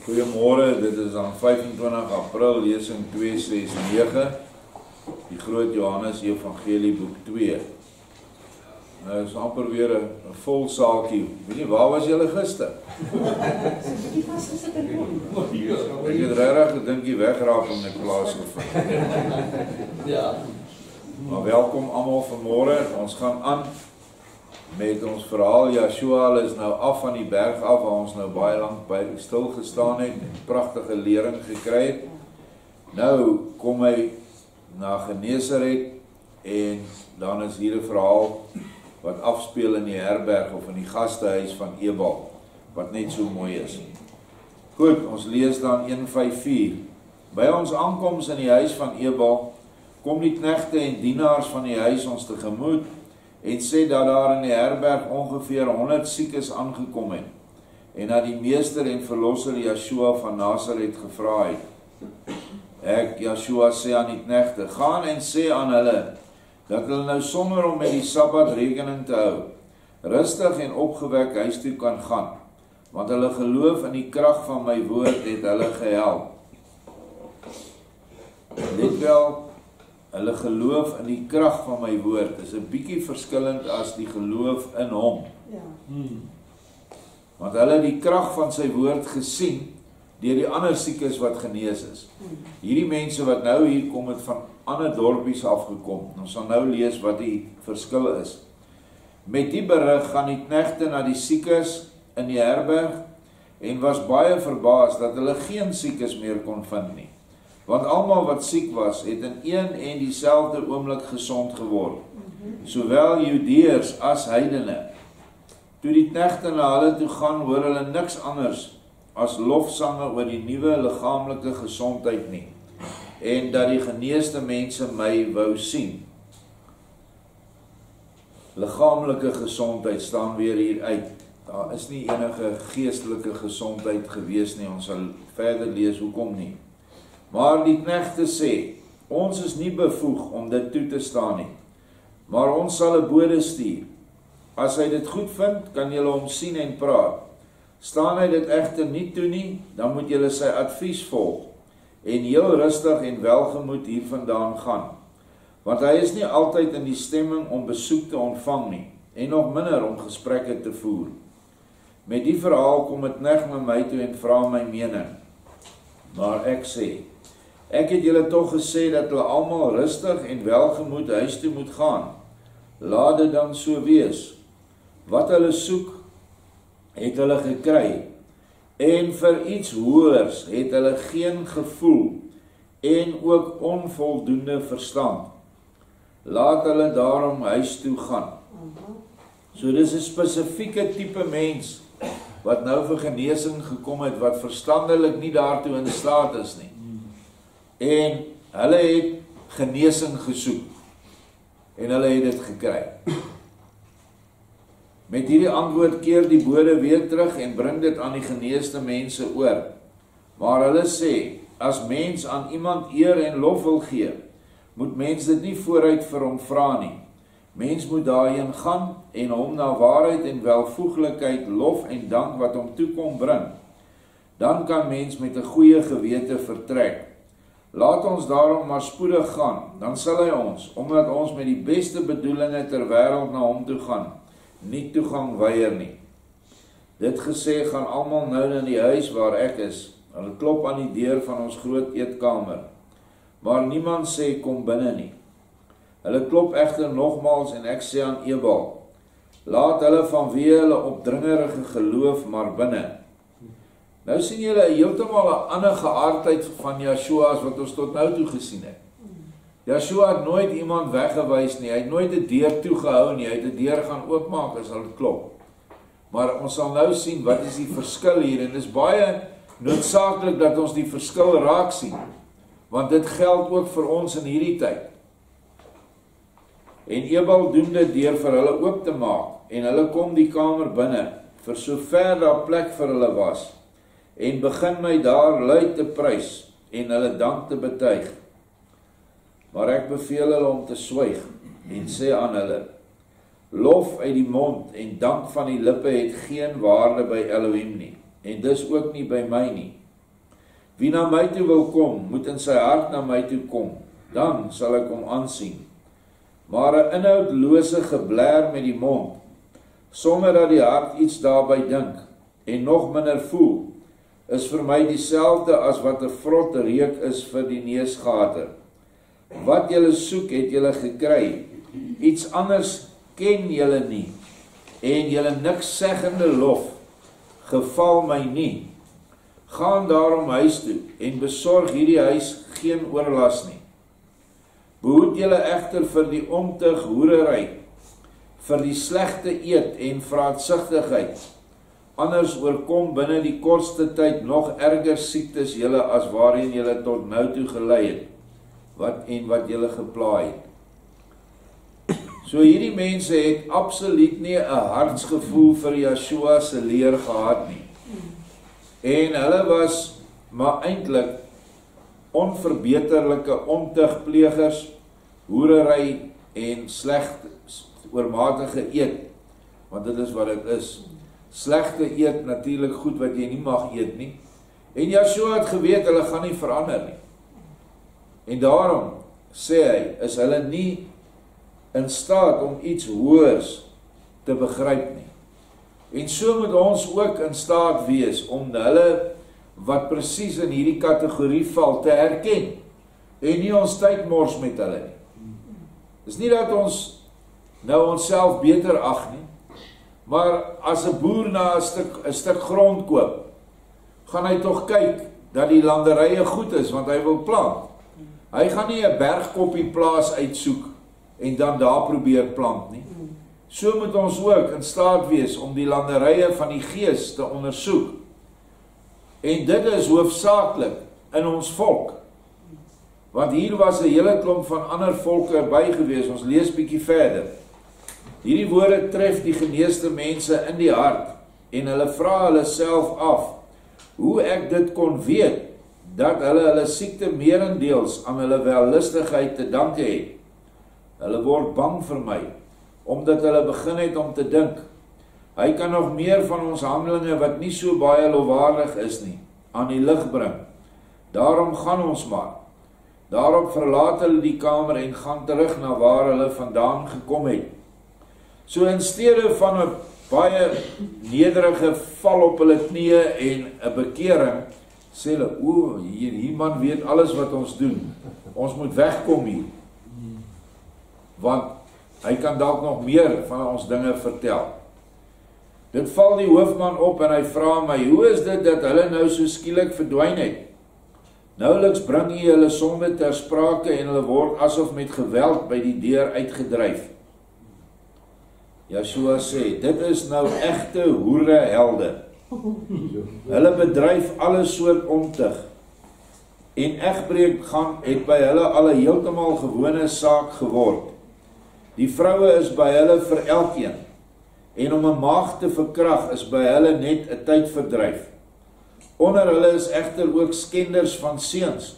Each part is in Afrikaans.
Goeiemôre, dit is dan 25 April, lesing 269, die groot Johannes Evangelie boek 2. Nou is amper weer 'n vol saaltjie. Weet nie, waar was julle gister? Ek het regtig gedink jy wegraak om net plaas gevind. Ja. Maar welkom almal vanmôre. Ons gaan aan met ons verhaal. Joshua is nou af van die berg af waar ons nou baie lank by stil gestaan het en pragtige lering gekry het. Nou kom hy na Genesaret en dan is hier 'n verhaal wat afspeel in die herberg of in die gastehuis van Ebal, wat net so mooi is. Goed, ons lees dan 1:5-4. By ons aankoms in die huis van Ebal, kom die knegte en dienaars van die huis ons tegemoet en sê dat daar in die herberg ongeveer 100 siekes aangekom het en dat die meester en verlosser Joshua van Nasaret gevra het. Joshua sê aan die knegte, gaan en sê aan hulle, dat hulle nou sonder om met die Sabbat rekening te hou, rustig en opgewek huis toe kan gaan, want hulle geloof in die krag van my woord het hulle gehelp. Let wel, hulle geloof in die krag van my woord is 'n bietjie verskillend as die geloof in hom. Ja. Want hulle het die krag van sy woord gesien deur die ander siekes wat genees is. Hierdie mense wat nou hier kom het van ander dorpies afgekom. Ons sal nou lees wat die verskil is. Met die berig gaan die knegte na die siekes in die herberg en was baie verbaas dat hulle geen siekes meer kon vind nie. Want almal wat siek was, het in een en dieselfde oomblik gesond geword. Sowel Judeërs as heidene. Toe die knegte na hulle toe gaan, hoor hulle niks anders as lofsange oor die nuwe liggaamlike gesondheid nie, en dat die geneesde mense my wou sien. Liggaamlike gesondheid staan weer hier uit. Daar is nie enige geestelike gesondheid gewees nie, ons sal verder lees hoekom nie. Maar die knegte sê, ons is nie bevoeg om dit toe te staan nie, maar ons sal 'n bode stuur. As hy dit goed vind, kan julle hom sien en praat. Staan hy dit egter nie toe nie, dan moet julle sy advies volg en heel rustig en welgemoed hiervandaan gaan. Want hy is nie altyd in die stemming om besoek te ontvang nie, en nog minder om gesprekke te voer. Met die verhaal kom het knegt na my toe en vra my mening. Maar ek sê, ek het julle tog gesê dat hulle almal rustig en welgemoed huis toe moet gaan. Laat dit dan so wees. Wat hulle soek, het hulle gekry, en vir iets hoërs het hulle geen gevoel, en ook onvoldoende verstand. Laat hulle daarom huis toe gaan. So dis 'n spesifieke tipe mens, wat nou vir genesing gekom het, wat verstandelik nie daartoe in staat is nie. En hulle het genesing gesoek, en hulle het dit gekry. Met hierdie antwoord keer die bode weer terug en bring dit aan die geneesde mense oor. Maar hulle sê, as mens aan iemand eer en lof wil gee, moet mens dit nie vooruit vir hom vra nie. Mens moet daarheen gaan en hom na waarheid en welvoeglikheid, lof en dank wat hom toekom bring. Dan kan mens met 'n goeie gewete vertrek. Laat ons daarom maar spoedig gaan, dan sal hy ons, omdat ons met die beste bedoelinge ter wêreld na hom toe gaan, nie toegang weier nie. Dit gesê gaan almal nou in die huis waar ek is. Hulle klop aan die deur van ons groot eetkamer, maar niemand sê kom binne nie. Hulle klop egter nogmaals en ek sê aan Ebal, laat hulle vanweë hulle opdringerige geloof maar binne. Nou sien julle heeltemal 'n ander geaardheid van Joshua as wat ons tot nou toe gesien het. Joshua het nooit iemand weggewys nie, hy het nooit 'n deur toegehou nie, hy het 'n deur gaan oopmaak as hulle klop. Maar ons sal nou sien wat is die verskil hier, en dit is baie noodsaaklik dat ons die verskil raak sien, want dit geld ook vir ons in hierdie tyd. En Ebal doen dit deur vir hulle oop te maak, en hulle kom die kamer binne, vir sover daar plek vir hulle was, en begin my daar luid te prys, en hulle dank te betuig. Maar ek beveel hulle om te swyg, en sê aan hulle, lof uit die mond en dank van die lippe het geen waarde by Elohim nie, en dis ook nie by my nie. Wie na my toe wil kom, moet in sy hart na my toe kom, dan sal ek hom aansien. Maar 'n inhoudlose gebler met die mond, sonder dat die hart iets daarby dink, en nog minder voel, is vir my dieselfde as wat 'n vrot reuk is vir die neusgate. Wat julle soek, het julle gekry, iets anders ken julle nie, en julle niks seggende lof, geval my nie. Gaan daarom huis toe, en besorg hierdie huis geen oorlas nie. Behoed julle egter vir die omtug hoerery, vir die slegte eet en vraatsigtigheid, anders oorkom binne die kortste tyd nog erger siektes julle as waarheen julle tot nou toe gelei het, wat julle geplaai het. So hierdie mense het absoluut nie 'n hartsgevoel vir Yeshua se leer gehad nie. En hulle was maar eintlik onverbeterlike omtugplegers, hoerery en oormatige eet, want dit is wat dit is. Slegte eet natuurlik goed wat jy nie mag eet nie. En Yeshua het geweet hulle gaan nie verander nie. En daarom sê hy, is hulle nie in staat om iets hoërs te begryp nie. En so moet ons ook in staat wees om hulle wat presies in hierdie kategorie val te herken en nie ons tyd mors met hulle nie. Dis nie dat ons nou onsself beter ag nie, maar as 'n boer na 'n stuk grond koop, gaan hy tog kyk dat die landerye goed is, want hy wil plant. Hy gaan nie 'n bergkoppie plaas uitsoek en dan daar probeer plant nie. So moet ons ook in staat wees om die landerye van die Gees te ondersoek. En dit is hoofsaaklik in ons volk. Want hier was 'n hele klomp van ander volke by gewees. Ons lees bietjie verder. Hierdie woorde tref die geneesde mense in die hart en hulle vra hulle self af hoe ek dit kon weet dat hulle siekte meerendeels aan hulle wellustigheid te danke het. Hulle word bang vir my, omdat hulle begin het om te dink, hy kan nog meer van ons handelinge wat nie so baie lofwaardig is nie, aan die lig bring. Daarom gaan ons maar. Daarop verlaat hulle die kamer en gaan terug na waar hulle vandaan gekom het. So in steede van 'n baie nederige val op hulle knieë en 'n bekering, sê hulle, hierdie man weet alles wat ons doen. Ons moet wegkom hier. Want hy kan dalk nog meer van ons dinge vertel. Dit val die hoofman op en hy vra my, hoe is dit dat hulle nou so skielik verdwyn het? Nouweliks bring hy hulle sonde ter sprake en hulle word asof met geweld by die deur uitgedryf. Yeshua sê, dit is nou egte hoere helde. Hulle bedryf alle soort omtug. En egbreek gaan het by hulle al 'n heeltemal gewone saak geword. Die vroue is by hulle vir elkeen. En om 'n maagd te verkrag is by hulle net 'n tydverdryf. Onder hulle is egter ook skenders van seuns.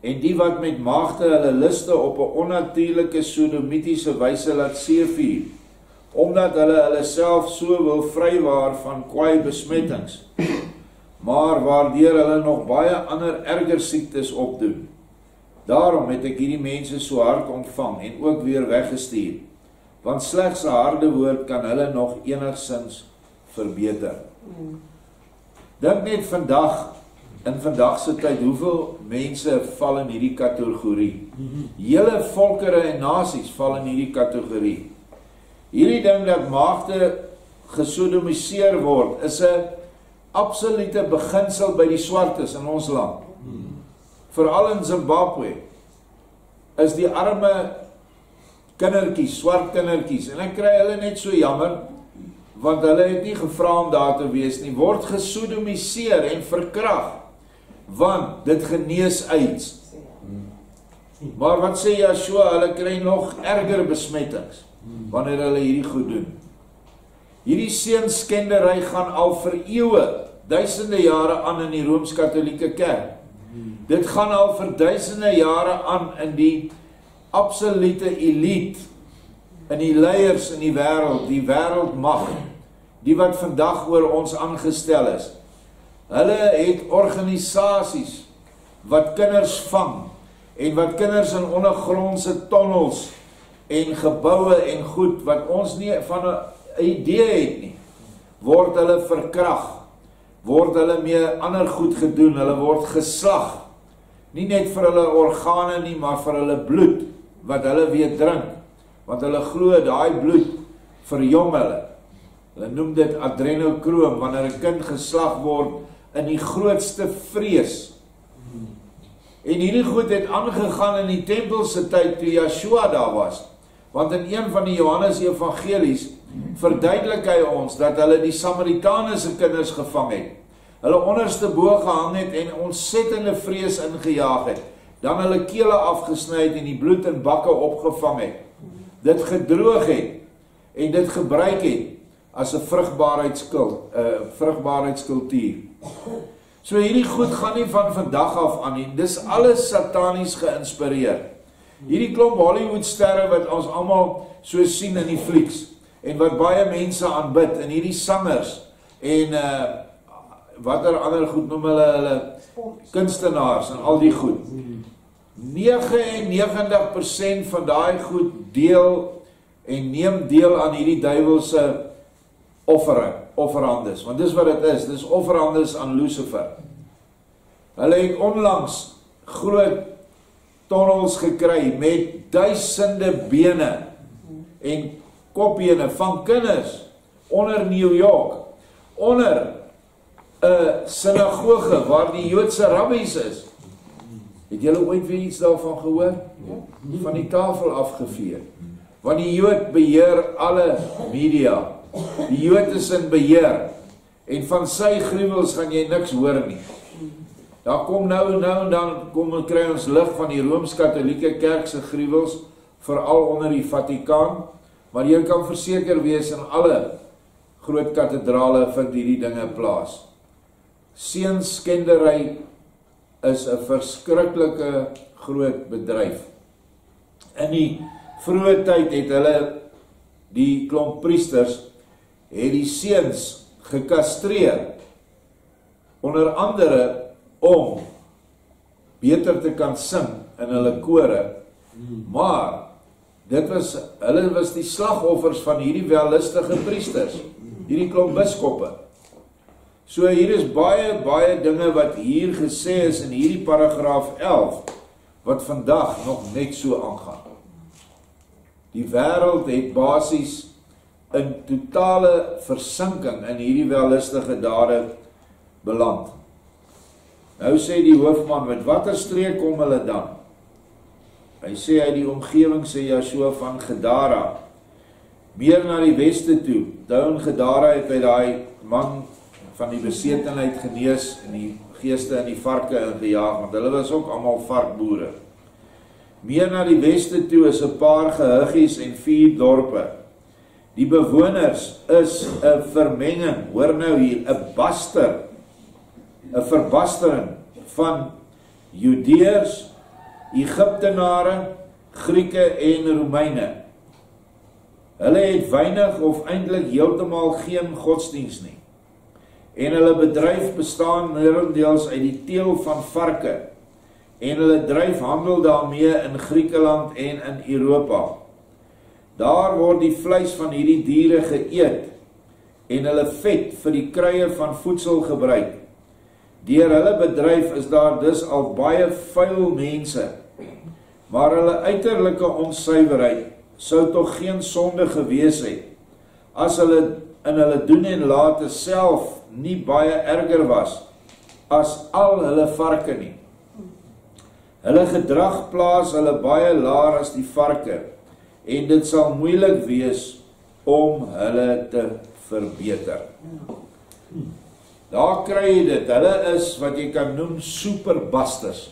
En die wat met maagde hulle liste op 'n onnatuurlike sodomitiese wyse laat seevier, omdat hulle self so wil vrywaar van kwaai besmettings, maar waardeur hulle nog baie ander erger siektes opdoen. Daarom het ek hierdie mense so hard ontvang en ook weer weggestuur, want slegs 'n harde woord kan hulle nog enigsins verbeter. Dink net in vandag se tyd, hoeveel mense val in hierdie kategorie. Hele volkere en nasies val in hierdie kategorie. Hierdie ding dat maagde gesodomiseer word, is 'n absolute beginsel by die swartes in ons land. Veral in Zimbabwe is die arme kindertjies, swart kindertjies, en ek kry hulle net so jammer, want hulle het nie gevra om daar te wees nie, word gesodomiseer en verkrag, want dit genees AIDS. Maar wat sê Yeshua, hulle kry nog erger besmettings, wanneer hulle hierdie goed doen. Hierdie seunskendery gaan al vir eeue, duisende jare aan in die Rooms-Katholieke Kerk. Dit gaan al vir duisende jare aan in die absolute elite, in die leiers in die wêreld, die wêreldmag, die wat vandag oor ons aangestel is. Hulle het organisasies wat kinders vang en wat kinders in ondergrondse tonnels en geboue en goed wat ons nie van 'n idee het nie, word hulle verkrag, word hulle mee ander goed gedoen, hulle word geslag, nie net vir hulle organe nie, maar vir hulle bloed, wat hulle weer drink, want hulle glo daai bloed verjong hulle. Hulle noem dit adrenokroom, wanneer 'n kind geslag word in die grootste vrees. En hierdie goed het aangegaan in die tempelse tyd toe Yeshua daar was, want in een van die Johannes evangelies verduidelik hy ons dat hulle die Samaritane se kinders gevang het, hulle onderste bo gehang het en ontsettende vrees ingejaag het, dan hulle kele afgesny het en die bloed in bakke opgevang het, dit gedroog het en dit gebruik het as 'n vrugbaarheidskultuur. So hierdie goed gaan nie van vandag af aan nie, dis alles satanies geïnspireer. Hierdie klomp Hollywoodsterre wat ons almal so sien in die flieks, en wat baie mense aanbid, en hierdie sangers, en watter ander goed noem hulle kunstenaars, en al die goed. 99% van daai goed deel, en neem deel aan hierdie duiwelse offerandes, want dis wat dit is, dis offerandes aan Lucifer. Hulle het onlangs groot tonnels gekry met duisende bene en kopbene van kinders onder New York, onder 'n sinagoge waar die Joodse rabbies is. Het julle ooit weer iets daarvan gehoor? Van die tafel afgevee. Want die Jood beheer alle media. Die Jood is in beheer, en van sy gruwels gaan jy niks hoor nie. Daar kom nou en dan kry ons lig van die Rooms-Katolieke Kerk se gruwels, veral onder die Vatikaan, maar jy kan verseker wees in alle groot kathedrale vind hierdie dinge plaas. Seunskendery is 'n verskriklike groot bedryf. In die vroeë tyd het hulle, die klomp priesters, het die seuns gekastreer, onder andere om beter te kan sing in hulle kore, maar hulle was die slagoffers van hierdie wellustige priesters, hierdie klomp biskoppe. So hier is baie dinge wat hier gesê is in hierdie paragraaf 11, wat vandag nog net so aangaan. Die wêreld het basies in totale versinking in hierdie wellustige dade beland. Nou sê die hoofman, met watter streek kom hulle dan? Hy sê uit die omgewing, sê Yeshua, van Gadara, meer na die weste toe. Daar in Gadara het hy daai man van die besetenheid genees en die geeste in die varke ingejaag, want hulle was ook almal varkboere. Meer na die weste toe is 'n paar gehuggies en 4 dorpe. Die bewoners is 'n vermenging, hoor nou hier, 'n verbastering van Judeërs, Egiptenare, Grieke en Romeine. Hulle het weinig of eintlik heeltemal geen godsdiens nie. En hulle bedryf bestaan meerendeels uit die teel van varke, en hulle dryf handel daarmee in Griekeland en in Europa. Daar word die vleis van hierdie diere geëet, en hulle vet vir die kruie van voedsel gebruik. Deur hulle bedryf is daar dus al baie vuil mense, maar hulle uiterlike onsuiverheid sou tog geen sonde gewees het, as hulle in hulle doen en late self nie baie erger was as al hulle varke nie. Hulle gedrag plaas hulle baie laer as die varke, en dit sal moeilik wees om hulle te verbeter. Daar kry jy dit, hulle is wat jy kan noem superbasters.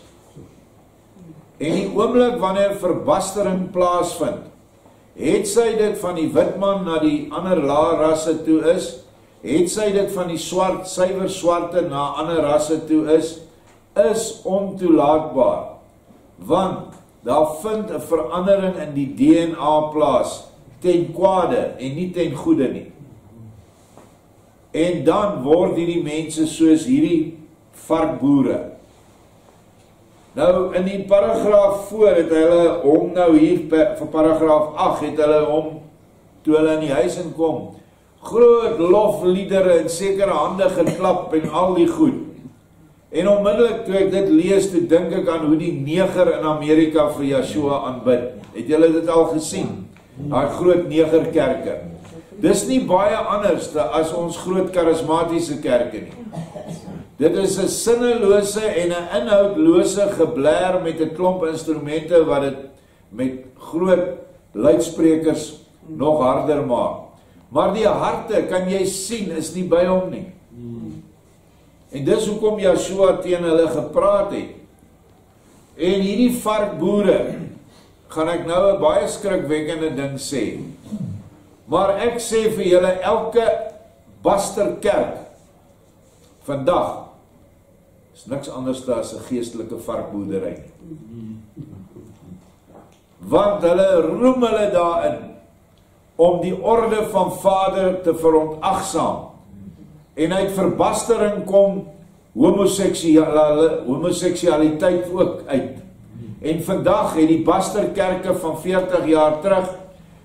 En die oomblik wanneer verbastering plaasvind, het sy dit van die wit man na die ander lae rasse toe is, het sy dit van die suiwer swarte na ander rasse toe is ontoelaatbaar, want daar vind 'n verandering in die DNA plaas, ten kwade en nie ten goede nie. En dan word hierdie mense soos hierdie varkboere. Nou in die paragraaf voor het hulle hom nou hier vir paragraaf 8 het hulle hom toe hulle in die huis inkom. Groot lofliedere en sekere hande geklap en al die goed. En onmiddellik toe ek dit lees, toe dink ek aan hoe die neger in Amerika vir Yeshua aanbid. Het julle dit al gesien? Daai groot negerkerke. Dis nie baie anders as ons groot karismatiese kerke nie. Dit is 'n sinnelose en 'n inhoudlose gebler met 'n klomp instrumente wat dit met groot luidsprekers nog harder maak. Maar die harte, kan jy sien, is nie by hom nie. En dis hoekom Yeshua teen hulle gepraat het. En hierdie varkboere, gaan ek nou 'n baie skrikwekkende ding sê. Maar ek sê vir julle, elke basterkerk vandag is niks anders as 'n geestelike varkboerdery. Want hulle roem hulle daarin om die orde van Vader te verontagsaam. En uit verbastering kom homoseksualiteit ook uit. En vandag het die basterkerke van 40 jaar terug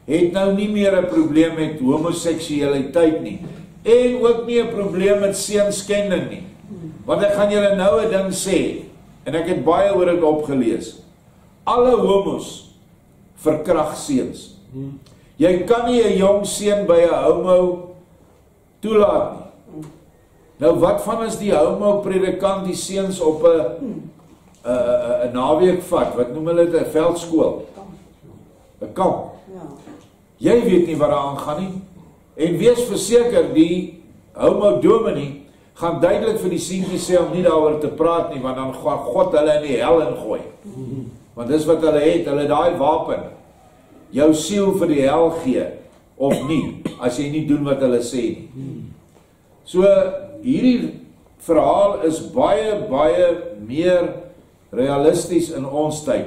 het nou nie meer 'n probleem met homoseksualiteit nie. En ook nie 'n probleem met seunskending nie. Want ek gaan julle nou 'n ding sê, en ek het baie oor dit opgelees. Alle homos verkrag seuns. Jy kan nie 'n jong seun by 'n homo toelaat nie. Nou wat van as die homo predikant die seuns op 'n naweek vat? Wat noem hulle dit? 'n veldskool? 'n kamp. Jy weet nie wat daar aangaan nie. En wees verseker, die homo dominee gaan duidelik vir die seentjies sê om nie daaroor te praat nie, want dan gaan God hulle in die hel ingooi. Want dis wat hulle het daai wapen. Jou siel vir die hel gee, of nie, as jy nie doen wat hulle sê nie. So, hierdie verhaal is baie, baie meer realisties in ons tyd.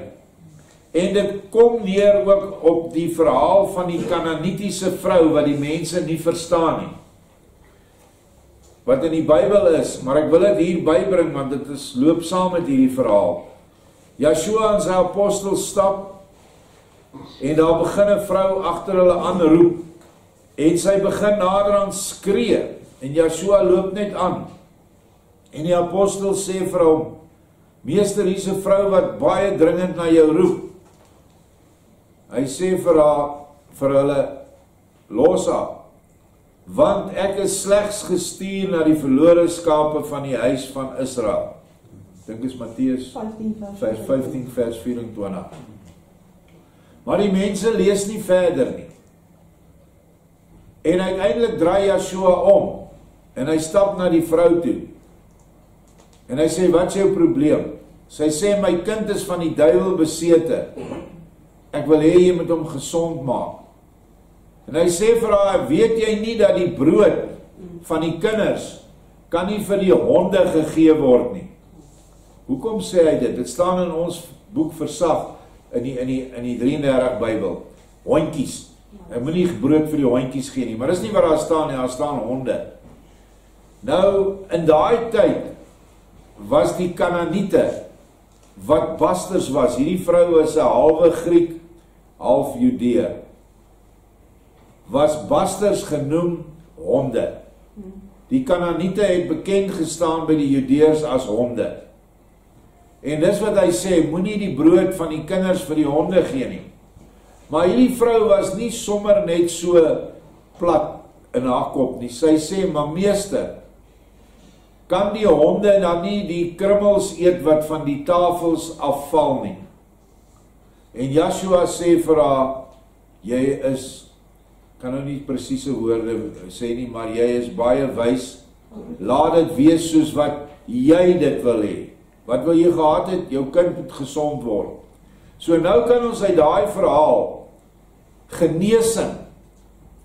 En dit kom neer ook op die verhaal van die Kanaanitiese vrou, wat die mense nie verstaan nie. Wat in die Bybel is, maar ek wil dit hier bybring, want dit loop saam met hierdie verhaal. Yeshua en sy apostels stap, en daar begin 'n vrou agter hulle aanroep, en sy begin naderhand skree, en Yeshua loop net aan, en die apostels sê vir hom, meester, hier is 'n vrou wat baie dringend na jou roep. Hy sê vir hulle, los haar, want ek is slegs gestuur na die verlore skape van die huis van Israel. Dink is Matteus 15 vers 24. Maar die mense lees nie verder nie. En uiteindelik draai Yeshua om, en hy stap na die vrou toe. En hy sê, wat is jou probleem? Sy sê, my kind is van die duiwel besete. Ek wil hê jy moet hom gesond maak. En hy sê vir haar, weet jy nie dat die brood van die kinders kan nie vir die honde gegee word nie? Hoekom sê hy dit? Dit staan in ons boek Versag, in die 33 Bybel. Hondjies. Hy moet nie brood vir die hondjies gee nie, maar dis nie wat daar staan nie, daar staan honde. Nou, in daai tyd was die Kanaaniete, wat basters was, hierdie vrou was 'n halwe Griek, half Judea, was basters genoem honde. Die Kanaaniete het bekend gestaan by die Judeërs as honde. En dis wat hy sê, moenie die brood van die kinders vir die honde gee nie. Maar hierdie vrou was nie sommer net so plat in haar kop nie. Sy sê, maar meester, kan die honde dan nie die krummels eet wat van die tafels afval nie? En Yeshua sê vir haar, jy is, kan nou nie presiese woorde sê nie, maar jy is baie wys, laat dit wees soos wat jy dit wil hê. Wat wil jy gehad het? Jou kind moet gesond word. So nou kan ons uit daai verhaal, genesing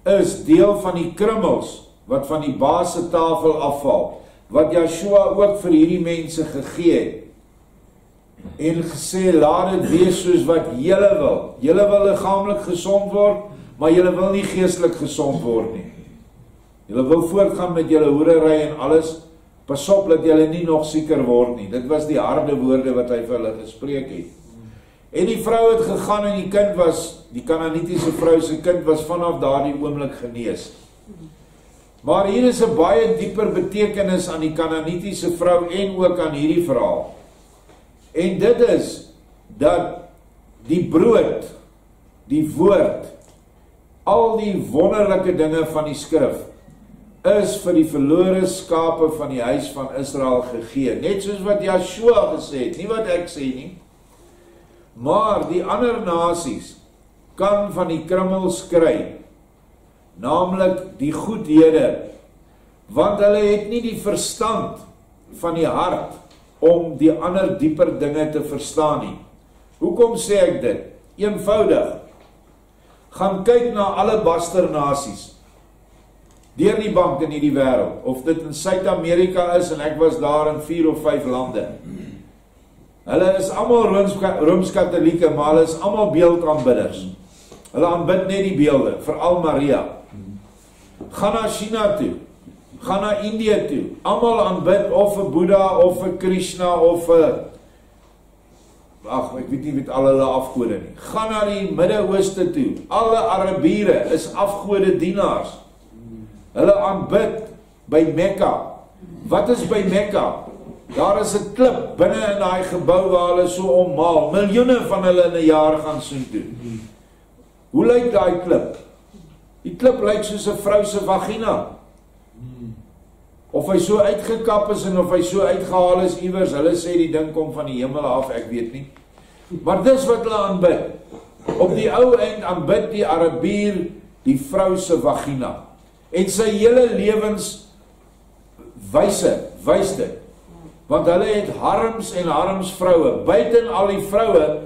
is deel van die krummels, wat van die baas se tafel afval, wat Yeshua ook vir hierdie mense gegee het, en gesê, laat dit wees soos wat julle wil. Julle wil liggaamlik gesond word, maar julle wil nie geestelik gesond word nie. Julle wil voortgaan met julle hoerery en alles, pas op dat julle nie nog sieker word nie. Dit was die harde woorde wat hy vir hulle gespreek het. En die vrou het gegaan en die kind was, die Kanaanitiese vrou se kind was vanaf daardie oomblik genees. Maar hier is 'n baie dieper betekenis aan die Kanaanitiese vrou en ook aan hierdie verhaal. En dit is dat die brood, die woord, al die wonderlike dinge van die skrif is vir die verlore skape van die huis van Israel gegee. Net soos wat Joshua gesê het, nie wat ek sê nie. Maar die ander nasies kan van die krummels kry, naamlik die goedhede, want hulle het nie die verstand van die hart om die ander dieper dinge te verstaan nie. Hoekom sê ek dit? Eenvoudig. Gaan kyk na alle basternasies deur die bank in hierdie wêreld, of dit in Suid-Amerika is, en ek was daar in 4 of 5 lande. Hulle is almal Rooms-Katolieke, maar hulle is almal beeldaanbidders. Hulle aanbid net die beelde, veral Maria. Gaan na China toe, gaan na Indië toe, almal aanbid of 'n Boeddha, of 'n Krishna, of 'n ek weet nie met al hulle afgode nie. Gaan na die Midde-Ooste toe, alle Arabiere is afgode dienaars. Hulle aanbid by Mekka. Wat is by Mekka? Daar is 'n klip binne in daai gebou waar hulle so ommaal. Miljoene van hulle in 'n jaar gaan soontoe. Hoe lyk daai klip? Die klip lyk soos 'n vrou se vagina. Of hy so uitgekap is en of hy so uitgehaal is iewers. Hulle sê die ding kom van die hemel af, ek weet nie. Maar dis wat hulle aanbid. Op die ou eind aanbid die Arabier die vrou se vagina. En sy hele lewens wys dit. Want hulle het harms en harmsvroue. Buiten al die vroue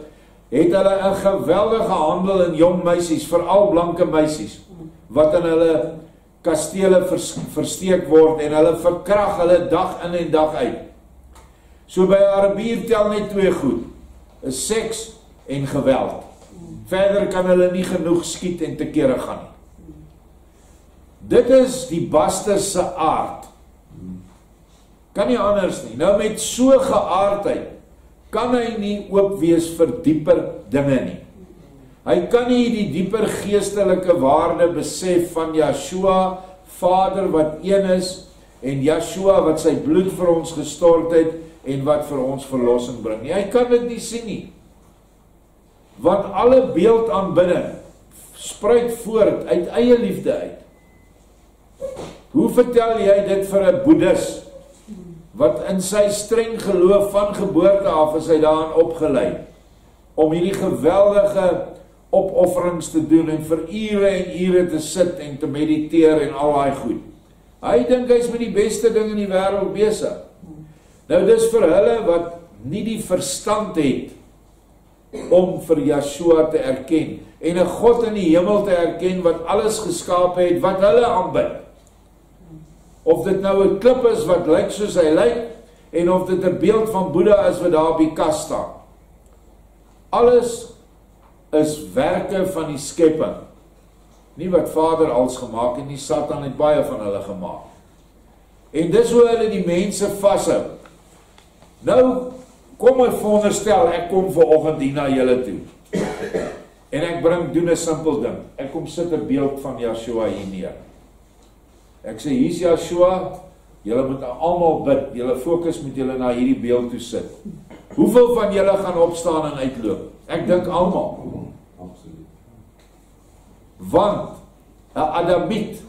het hulle 'n geweldige handel in jong meisies, veral blanke meisies, wat in hulle kastele versteek word en hulle verkrag hulle dag in en dag uit. So by 'n Arabier tel net 2 goed, is seks en geweld. Verder kan hulle nie genoeg skiet en te kere gaan nie. Dit is die baster se aard. Kan nie anders nie. Nou met so geaardheid kan hy nie oop wees vir dieper dinge nie. Hy kan nie die dieper geestelike waarde besef van Joshua, Vader wat een is, en Joshua wat sy bloed vir ons gestort het en wat vir ons verlossing bring nie. Hy kan dit nie sien nie. Want alle beeldaanbidding spruit voort uit eie liefde uit. Hoe vertel jy dit vir 'n Boeddhis wat in sy streng geloof van geboorte af is hy daarin opgelei om hierdie geweldige opofferings te doen en vir ure en ure te sit en te mediteer en al daai goed. Hy dink hy's met die beste ding in die wêreld besig. Nou dis vir hulle wat nie die verstand het om vir Joshua te erken en 'n God in die hemel te erken wat alles geskaap het wat hulle aanbid. Of dit nou 'n klip is wat lyk soos hy lyk, en of dit 'n beeld van Boeddha is wat daar op die kas staan. Alles is werke van die skepping. Nie wat Vader als gemaak het nie, Satan het baie van hulle gemaak. En dis hoe hulle die mense vashou. Nou, kom ek veronderstel, ek kom vanoggend hier na julle toe. En ek doen 'n simpel ding. Ek kom sit 'n beeld van Joshua hier neer. Ek sê, hier's Joshua, julle moet almal bid, julle fokus moet julle na hierdie beeld toe sit. Hoeveel van julle gaan opstaan en uitloop? Ek dink almal. Absoluut. Want 'n Adamiet,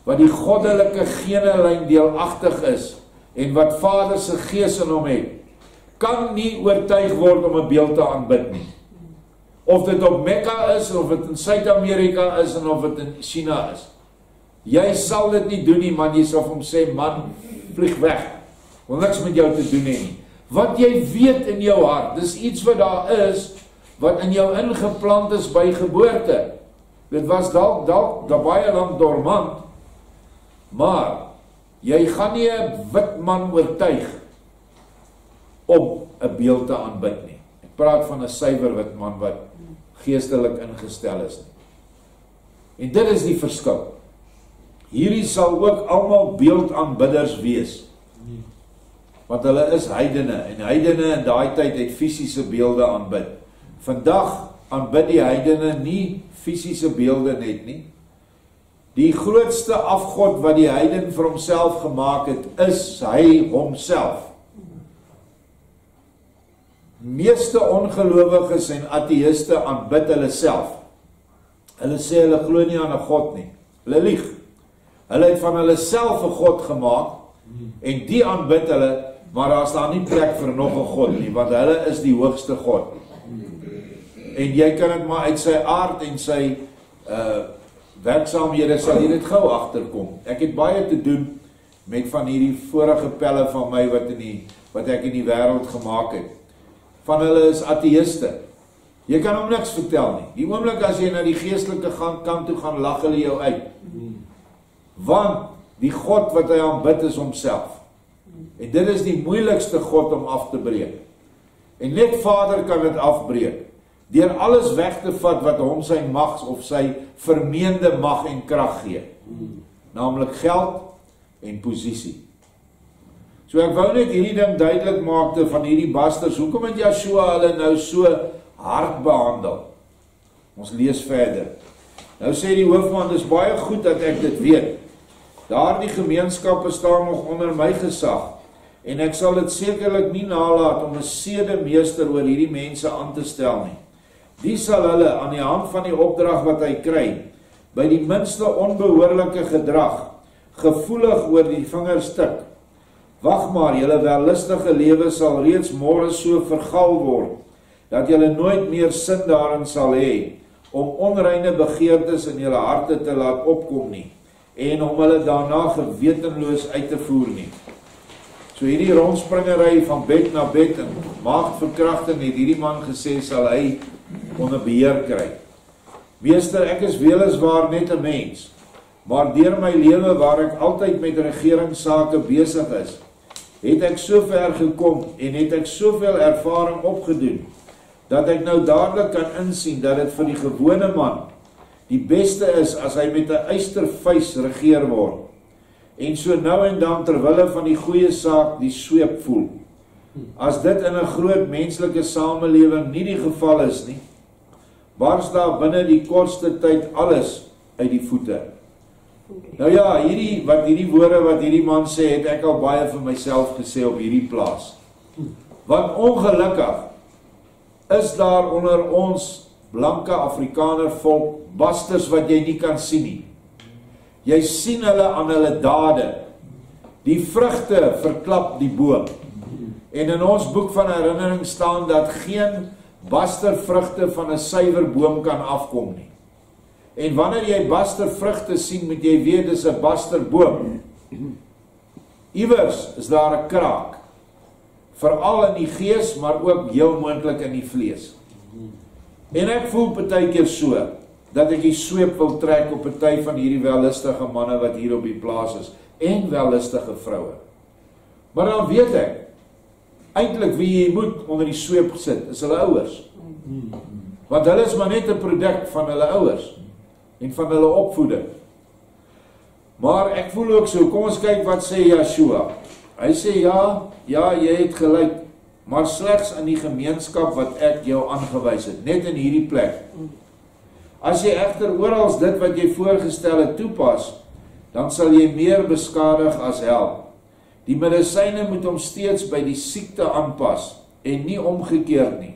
wat die goddelike genelyn deelagtig is, en wat Vader se gees in hom het, kan nie oortuig word om 'n beeld te aanbid nie. Of dit op Mekka is, of dit in Suid-Amerika is, en of dit in China is. Jy sal dit nie doen nie, man. Jy sal vir hom sê, man, vlieg weg. Wil niks met jou te doen hê nie. Wat jy weet in jou hart, dis iets wat daar is, wat in jou ingeplant is by geboorte. Dit was dalk baie lank dormant, maar jy gaan nie 'n wit man oortuig om 'n beeld te aanbid nie. Ek praat van 'n suiwer wit man wat geestelik ingestel is nie. En dit is die verskil. Hierdie sal ook almal beeldaanbidders wees. Want hulle is heidene, en heidene in daai tyd het fisiese beelde aanbid. Vandag aanbid die heidene nie fisiese beelde net nie. Die grootste afgod wat die heiden vir homself gemaak het, is hy homself. Meeste ongelowiges en ateïste aanbid hulle self. Hulle sê hulle glo nie aan 'n God nie. Hulle lieg. Hulle het van hulle self 'n God gemaak, en die aanbid hulle, maar daar is daar nie plek vir nog 'n God nie, want hulle is die hoogste God. En jy kan dit maar uit sy aard en sy werksaamhede sal jy dit gou agterkom. Ek het baie te doen met van hierdie vorige pelle van my wat ek in die wêreld gemaak het. Van hulle is ateïste. Jy kan hom niks vertel nie. Die oomblik as jy na die geestelike kant toe gaan, lag hulle jou uit. Want die God wat hy aanbid is homself. En dit is die moeilikste God om af te breek. En net Vader kan dit afbreek. Deur alles weg te vat wat hom sy mag of sy vermeende mag en krag gee. Naamlik geld en posisie. So ek wou net hierdie ding duidelik maakte van hierdie basters. Hoekom het Joshua hulle nou so hard behandel? Ons lees verder. Nou sê die hoofman, dis baie goed dat ek dit weet. Daardie gemeenskappe staan nog onder my gesag. En ek sal dit sekerlik nie nalat om 'n sedemeester oor hierdie mense aan te stel nie. Die sal hulle aan die hand van die opdrag wat hy kry, by die minste onbehoorlike gedrag, gevoelig oor die vingers tik. Wag maar, julle wellustige lewe sal reeds môre so vergal word, dat julle nooit meer sin daarin sal hê, om onreine begeertes in julle harte te laat opkom nie, en om hulle daarna gewetenloos uit te voer nie. So hierdie rondspringery van bed na bed en maagdverkragting het hierdie man gesê sal hy onder beheer kry. Meester, ek is weliswaar net 'n mens, maar deur my lewe waar ek altyd met regeringssake besig is, het ek so ver gekom en het ek soveel ervaring opgedoen, dat ek nou dadelik kan insien dat dit vir die gewone man die beste is as hy met 'n eystervuis regeer word, en so nou en dan terwille van die goeie saak die sweep voel. As dit in 'n groot menslike samelewing nie die geval is nie, bars daar binne die kortste tyd alles uit die voete. Nou ja, hierdie woorde wat hierdie man sê, het ek al baie vir myself gesê op hierdie plaas. Want ongelukkig is daar onder ons blanke Afrikaner volk basters wat jy nie kan sien nie. Jy sien hulle aan hulle dade. Die vrugte verklap die boom. En in ons boek van herinnering staan dat geen bastervrugte van 'n suiwer boom kan afkom nie. En wanneer jy bastervrugte sien, moet jy weet dis 'n basterboom. Iewers is daar 'n kraak. Veral in die gees, maar ook heel moontlik in die vlees. En ek voel partykeer so, dat ek die sweep wil trek op party van hierdie wellustige manne wat hier op die plaas is, en wellustige vroue. Maar dan weet ek, eintlik wie jy moet onder die sweep sit, is hulle ouers. Want hulle is maar net 'n produk van hulle ouers, en van hulle opvoeding. Maar ek voel ook so, kom ons kyk wat sê Joshua. Hy sê, ja, jy het gelyk, maar slegs in die gemeenskap wat ek jou aangewys het, net in hierdie plek. As jy egter oral dit wat jy voorgestel het toepas, dan sal jy meer beskadig as help. Die medisyne moet hom steeds by die siekte aanpas, en nie omgekeerd nie.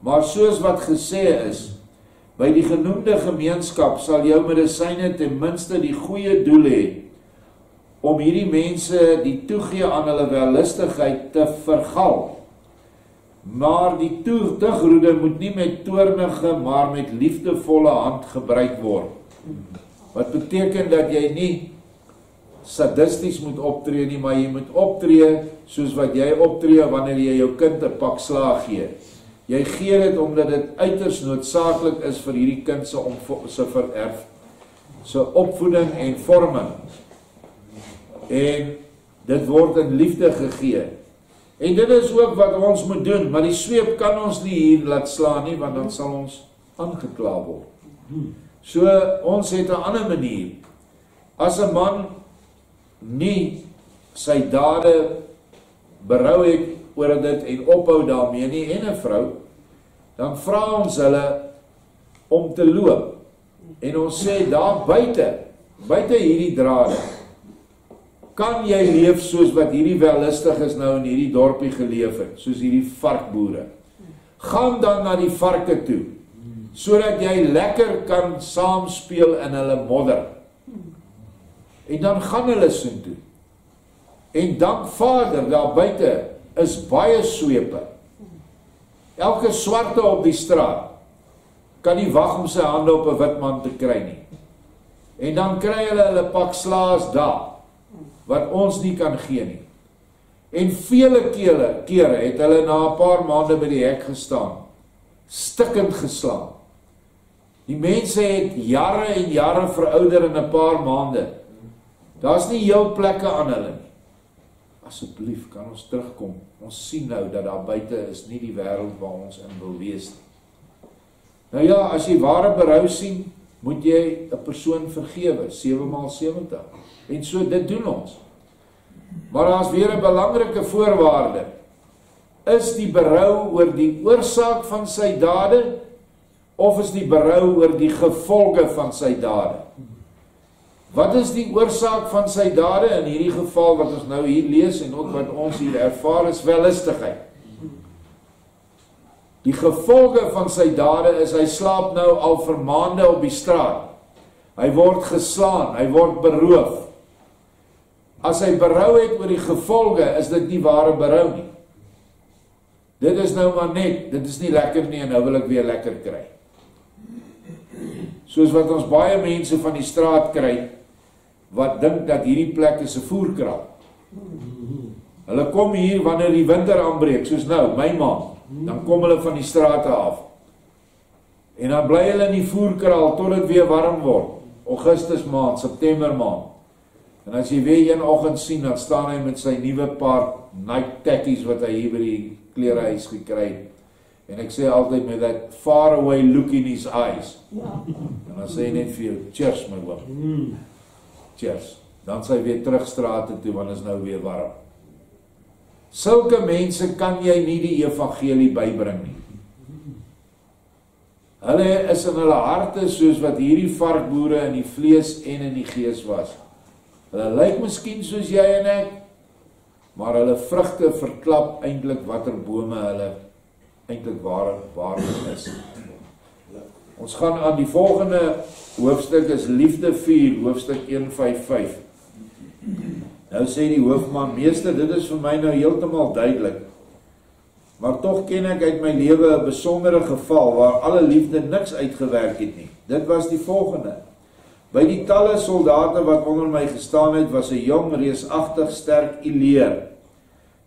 Maar soos wat gesê is, by die genoemde gemeenskap sal jou medisyne ten minste die goeie doel hê, om hierdie mense die toegee aan hulle wellustigheid te vergal. Maar die toegroede moet nie met toornige, maar met liefdevolle hand gebruik word. Wat beteken dat jy nie sadisties moet optree nie, maar jy moet optree soos wat jy optree wanneer jy jou kind 'n pak slaag gee. Jy gee dit omdat dit uiters noodsaaklik is vir hierdie kind se opvoeding en vorming. En dit word in liefde gegee. En dit is ook wat ons moet doen, maar die sweep kan ons nie hier laat slaan nie, want dan sal ons aangekla word. So, ons het 'n ander manier. As 'n man nie sy dade berou het oor dit en ophou daarmee nie, en 'n vrou, dan vra ons hulle om te loop. En ons sê daar buite hierdie drade, kan jy leef soos wat hierdie wellustiges nou in hierdie dorpie geleef het, soos hierdie varkboere. Gaan dan na die varke toe, sodat jy lekker kan saamspeel in hulle modder. En dan gaan hulle soontoe. En dank Vader, daar buite is baie swepe. Elke swarte op die straat kan nie wag om sy hande op 'n wit man te kry nie. En dan kry hulle pak slaas daar, wat ons nie kan gee nie. En vele kere het hulle na 'n paar maande by die hek gestaan, stikkend geslaan. Die mense het jare en jare verouder in 'n paar maande. Daar's nie heel plekke aan hulle nie. Asseblief, kan ons terugkom. Ons sien nou dat daar buite is nie die wêreld waar ons in wil wees nie. Nou ja, as jy ware berou sien, moet jy 'n persoon vergewe, 7x70. En so dit doen ons. Maar daar's weer 'n belangrike voorwaarde. Is die berou oor die oorsaak van sy dade, of is die berou oor die gevolge van sy dade? Wat is die oorsaak van sy dade? In hierdie geval wat ons nou hier lees en ook wat ons hier ervaar, is wellustigheid. Die gevolge van sy dade is, hy slaap nou al vir maande op die straat. Hy word geslaan, hy word beroof. As hy berou het oor die gevolge, is dit nie ware berou nie. Dit is nou maar net, dit is nie lekker nie en nou wil ek weer lekker kry. Soos wat ons baie mense van die straat kry, wat dink dat hierdie plek is 'n voerkraal. Hulle kom hier wanneer die winter aanbreek, soos nou, my maand, dan kom hulle van die strate af. En dan bly hulle in die voerkraal tot dit weer warm word. Augustus maand, September maand. En as jy weer een oggend sien, dan staan hy met sy nuwe paar Nike tekkies wat hy hier by die klerehuis gekry het. En ek sê altyd met that far away look in his eyes. En dan sê hy net vir jou, cheers my oom. Cheers. Dan sê hy weer terug strate toe, want is nou weer warm. Sulke mense kan jy nie die evangelie bybring nie. Hulle is in hulle harte soos wat hierdie varkboere in die vlees en in die gees was. Hulle lyk miskien soos jy en ek, maar hulle vrugte verklap eintlik watter bome hulle eintlik waarlik is. Ons gaan aan die volgende hoofstuk, is liefde 4, hoofstuk 1:5-5. Nou sê die hoofman, meester, dit is vir my nou heeltemal duidelik, maar tog ken ek uit my lewe 'n besondere geval waar alle liefde niks uitgewerk het nie. Dit was die volgende. By die talle soldate wat onder my gestaan het, was 'n jong, reusagtig sterk Ileer.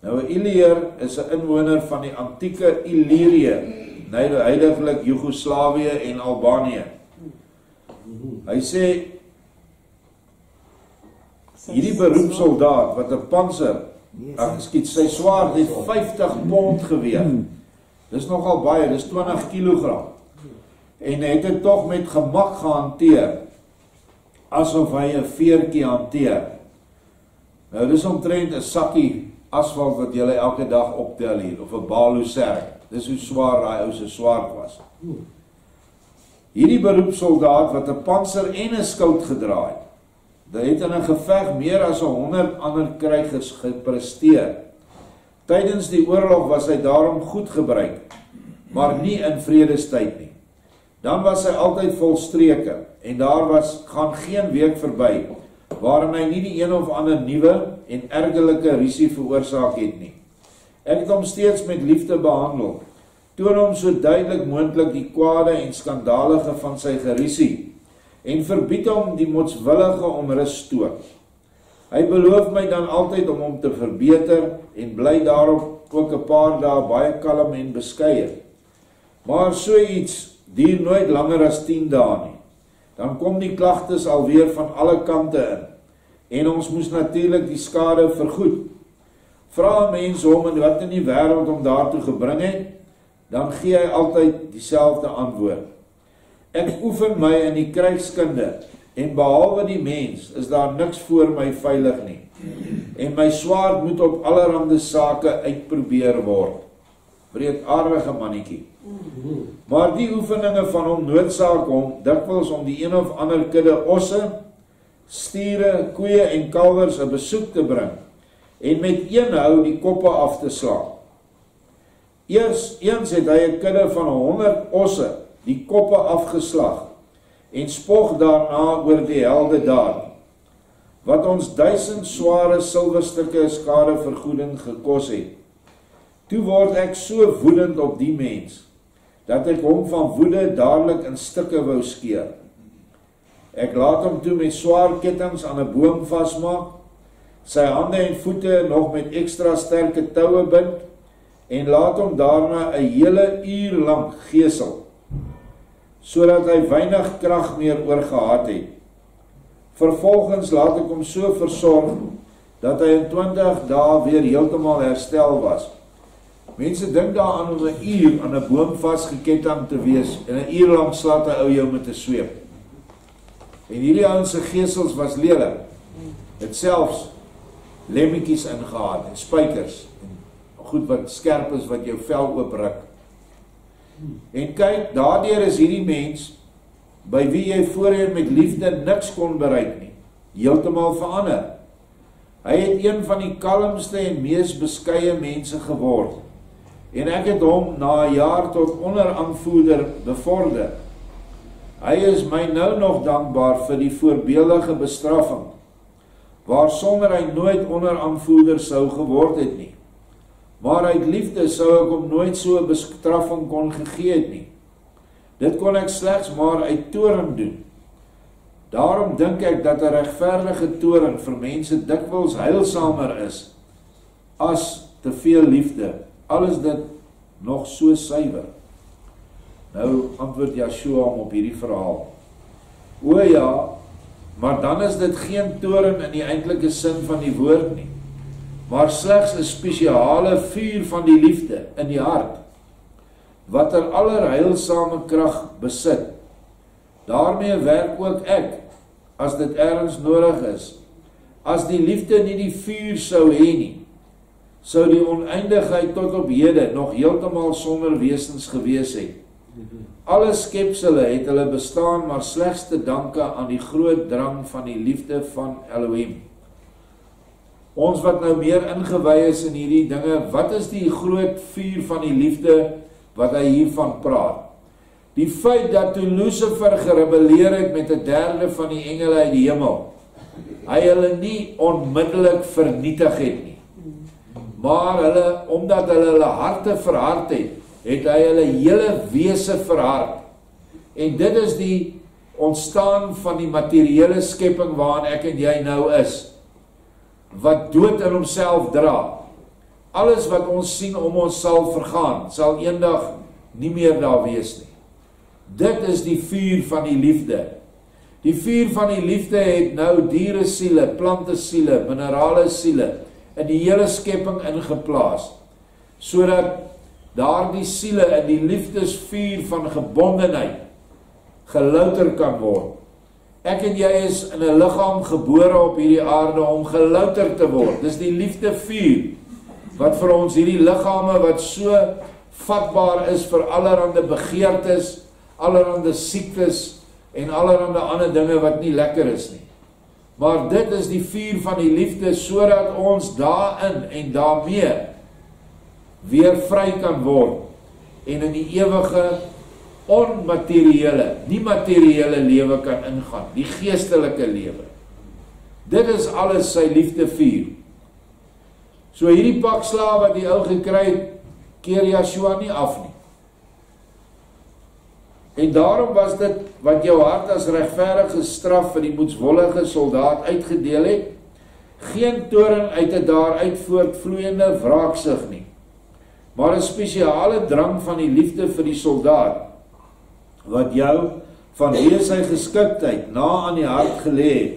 Nou 'n Ileer is 'n inwoner van die antieke Illyrië, huidiglik Joegoslawië en Albanië. Hy sê, hierdie beroepssoldaat wat 'n panser, sy swaard het 50 pond geweeg. Dis nogal baie, dis 20 kilogram. En hy het dit tog met gemak gehanteer, asof hy 'n veertjie hanteer. Nou dis omtrent 'n sakkie asfalt wat jy elke dag optel hier, of 'n baluserk. Dis hoe swaar daai ou se swaard was. Hierdie beroepssoldaat wat 'n panser en 'n skild gedra het, dit het in 'n geveg meer as 100 ander krygers gepresteer. Tydens die oorlog was hy daarom goed gebruik, maar nie in vredestyd nie. Dan was hy altyd vol streke, en daar gaan geen week verby, waarin hy nie die een of ander nuwe en ergerlike rusie veroorsaak het nie. Ek het hom steeds met liefde behandel, toon hom so duidelik moontlik die kwade en skandalige van sy gerusie, en verbied hom die motswillige onruststoot. Hy beloof my dan altyd om hom te verbeter, en bly daarop ook 'n paar dae baie kalm en beskeie. Maar so iets duur nooit langer as 10 dae nie. Dan kom die klagtes alweer van alle kante in, en ons moes natuurlik die skade vergoed. Vra 'n mens hom en wat in die wêreld hom daartoe gebring het, dan gee hy altyd dieselfde antwoord. Ek oefen my in die krygskunde en behalwe die mens is daar niks voor my veilig nie, en my swaard moet op allerhande sake uitprobeer word. Breedaardige mannetjie. Maar die oefeninge van hom noodsaak hom dikwels om die een of ander kudde osse, stiere, koeie en kalwers 'n besoek te bring, en met een hou die koppe af te slaan. Eens het hy 'n kudde van 100 osse die koppe afgeslag, en spog daarna oor die helde daad, wat ons 1000 sware silwerstukke skadevergoeding gekos het. Toe word ek so woedend op die mens, dat ek hom van woede dadelik in stukke wou skeer. Ek laat hom toe met swaar kettinge aan 'n boom vasmaak, sy hande en voete nog met ekstra sterke toue bind, en laat hom daarna 'n hele uur lank gesel, sodat hy weinig krag meer oorgehad het. Vervolgens laat ek hom so versorg, dat hy in 20 dae weer heeltemal herstel was. Mense dink daaraan om 'n uur aan 'n boom vasgeketting te wees, en 'n uur lank slaat 'n ou jou met 'n sweep. En hierdie ouens se gesels was lelik. Het selfs lemmetjies ingehaal, en spykers, en goed wat skerp is, wat jou vel oopruk. En kyk, daardeur is hierdie mens, by wie jy voorheen met liefde niks kon bereik nie, heeltemal verander. Hy het een van die kalmste en mees beskeie mense geword, en ek het hom na 'n jaar tot onderaanvoerder bevorder. Hy is my nou nog dankbaar vir die voorbeeldige bestraffing, waarsonder hy nooit onderaanvoerder sou geword het nie. Maar uit liefde sou ek hom nooit so 'n bestraffing kon gegee het nie. Dit kon ek slegs maar uit toorn doen. Daarom dink ek dat 'n regverdige toorn vir mense dikwels heilsamer is as te veel liefde, al is dit nog so suiwer. Nou antwoord Joshua hom op hierdie verhaal. O ja, maar dan is dit geen toorn in die eintlike sin van die woord nie, maar slegs 'n spesiale vuur van die liefde in die hart, wat allerheilsame krag besit. Daarmee werk ook ek, as dit ergens nodig is. As die liefde nie die vuur sou hê nie, sou die oneindigheid tot op hede nog heeltemal sonder wesens gewees het. Alle skepsele het hulle bestaan maar slegs te danke aan die groot drang van die liefde van Elohim. Ons wat nou meer ingewy is in hierdie dinge, wat is die groot vuur van die liefde wat hy hiervan praat? Die feit dat toe Lucifer gerebelleer het met 'n derde van die engele uit die hemel, hy hulle nie onmiddellik vernietig het nie, maar hulle, omdat hulle harte verhard het, het hy hulle hele wese verhard. En dit is die ontstaan van die materiële skepping waarin ek en jy nou is, wat dood in homself dra. Alles wat ons sien om ons sal vergaan, sal eendag nie meer daar wees nie. Dit is die vuur van die liefde. Die vuur van die liefde het nou diere siele, plante siele, minerale siele in die hele skepping ingeplaas, sodat daardie siele in die liefdesvuur van gebondenheid gelouter kan word. Ek en jy is in 'n liggaam gebore op hierdie aarde om gelouter te word. Dis die liefdevuur wat vir ons hierdie liggame wat so vatbaar is vir allerhande begeertes, allerhande siektes en allerhande ander dinge wat nie lekker is nie. Maar dit is die vuur van die liefde sodat ons daarin en daarmee weer vry kan word en in die ewige onmateriële, nie materiële lewe kan ingaan, die geestelike lewe. Dit is alles sy liefdevuur. So hierdie pak slaaf wat die ou gekry het, keer Joshua nie af nie. En daarom was dit wat jou hart as regverdige straf vir die moedswollige soldaat uitgedeel het, geen toorn uit 'n daaruit voortvloeiende wraaksug nie, maar 'n spesiale drang van die liefde vir die soldaat, wat jou vanweë sy geskiktheid na aan die hart gelê het.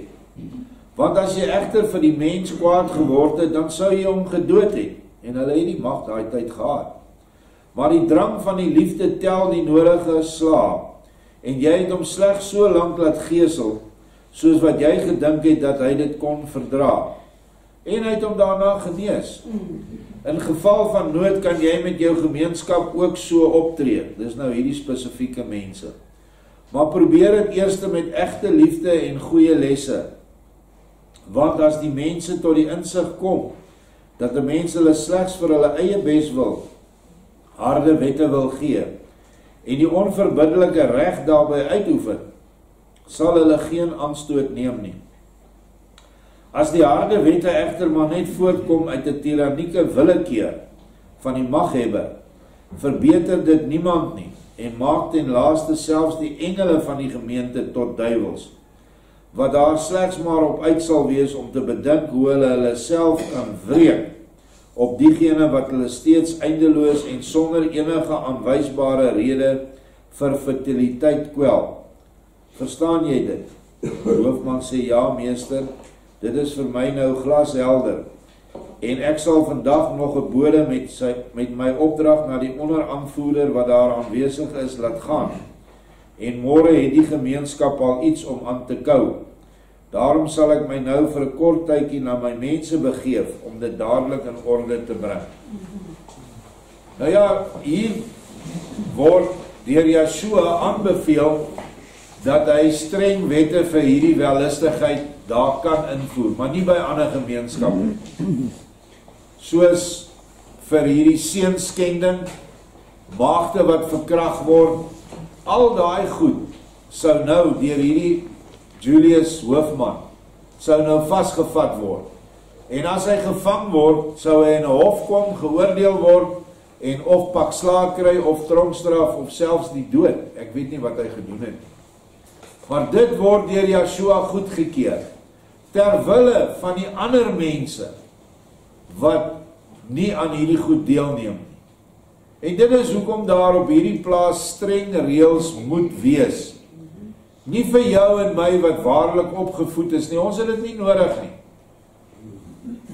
Want as jy egter vir die mens kwaad geword het, dan sou jy hom gedood het, en hulle het die mag daai tyd gehad. Maar die drang van die liefde tel die nodige slaag, en jy het hom slegs so lank laat gesel, soos wat jy gedink het dat hy dit kon verdra. En hy het hom daarna genees. In geval van nood kan jy met jou gemeenskap ook so optree. Dis nou hierdie spesifieke mense. Maar probeer dit eers met egte liefde en goeie lesse. Want as die mense tot die insig kom, dat die mense hulle slegs vir hulle eie beswil harde wette wil gee, en die onverbiddelike reg daarby uitoefen, sal hulle geen aanstoot neem nie. As die harde wette egter maar net voortkom uit 'n tirannieke willekeur van die maghebber, verbeter dit niemand nie, en maak ten laaste selfs die engele van die gemeente tot duiwels, wat daar slegs maar op uit sal wees om te bedink hoe hulle self kan wreek op diegene wat hulle steeds eindeloos en sonder enige aanwysbare rede vir fertiliteit kwel. Verstaan jy dit? Die hoofman sê, ja meester, dit is vir my nou glashelder, en ek sal vandag nog 'n bode met my opdrag na die onderaanvoerder wat daar aanwesig is laat gaan, en môre het die gemeenskap al iets om aan te kou. Daarom sal ek my nou vir 'n kort tydjie na my mense begeef om dit dadelik in orde te bring. Nou ja, hier word deur Yeshua aanbeveel dat hy streng wette vir hierdie wellustigheid daar kan invoer, maar nie by ander gemeenskappe. Soos vir hierdie seunskending, maagde wat verkragt word, al daai goed sou nou deur hierdie Julius Hoofman sou nou vasgevat word. En as hy gevang word, sou hy in 'n hof kom, geoordeel word en of pak slaag kry of tronkstraf of selfs die dood. Ek weet nie wat hy gedoen het. Maar dit word deur Yeshua goedgekeur ter wille van die ander mense wat nie aan hierdie goed deelneem nie. En dit is hoekom daar op hierdie plaas streng reëls moet wees. Nie vir jou en my wat waarlik opgevoed is nie, ons het dit nie nodig nie.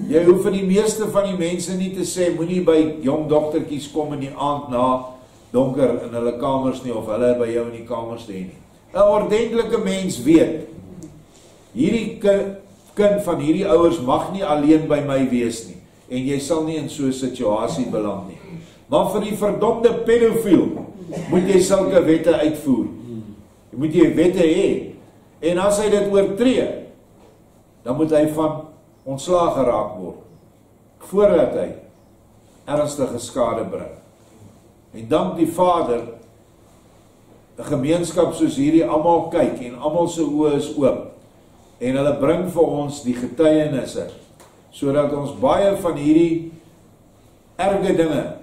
Jy hoef vir die meeste van die mense nie te sê, moenie by jong dogtertjies kom in die aand na donker in hulle kamers nie, of hulle by jou in die kamers te hê nie. 'n Ordentlike mens weet, hierdie kind van hierdie ouers mag nie alleen by my wees nie, en jy sal nie in so 'n situasie beland nie. Maar vir die verdomde pedofiel moet jy sulke wette uitvoer. Jy moet jy wette hê, en as hy dit oortree, dan moet hy van ontslae geraak word, voordat hy ernstige skade bring. En dank die Vader, 'n gemeenskap soos hierdie almal kyk, en almal se oë is oop, en hulle bring vir ons die getuienisse, sodat ons baie van hierdie erge dinge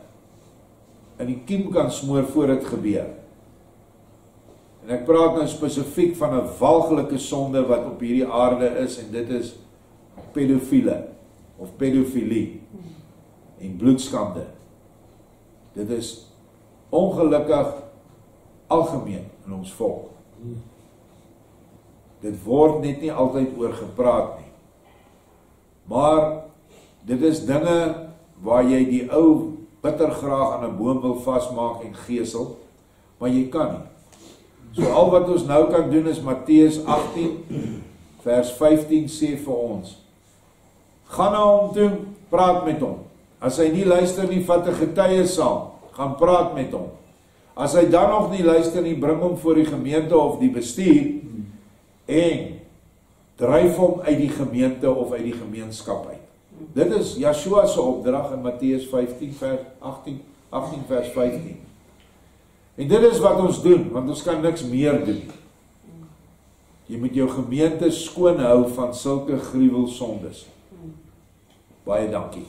in die kiem kan smoor voor dit gebeur. En ek praat nou spesifiek van 'n walglike sonde wat op hierdie aarde is, en dit is pedofiele of pedofilie en bloedskande. Dit is ongelukkig algemeen in ons volk. Dit word net nie altyd oor gepraat nie. Maar dit is dinge waar jy die ou bitter graag aan 'n boom wil vasmaak en gesel, maar jy kan nie. So al wat ons nou kan doen is Matteus 18 vers 15 sê vir ons, gaan na hom toe, praat met hom. As hy nie luister nie, vat 'n getuie saam, gaan praat met hom. As hy dan nog nie luister nie, bring hom voor die gemeente of die bestuur en dryf hom uit die gemeente of uit die gemeenskap uit. Dit is Yeshua se opdrag in Matteus 18 vers 15. En dit is wat ons doen, want ons kan niks meer doen. Jy moet jou gemeente skoon hou van sulke gruwelsondes. Baie dankie.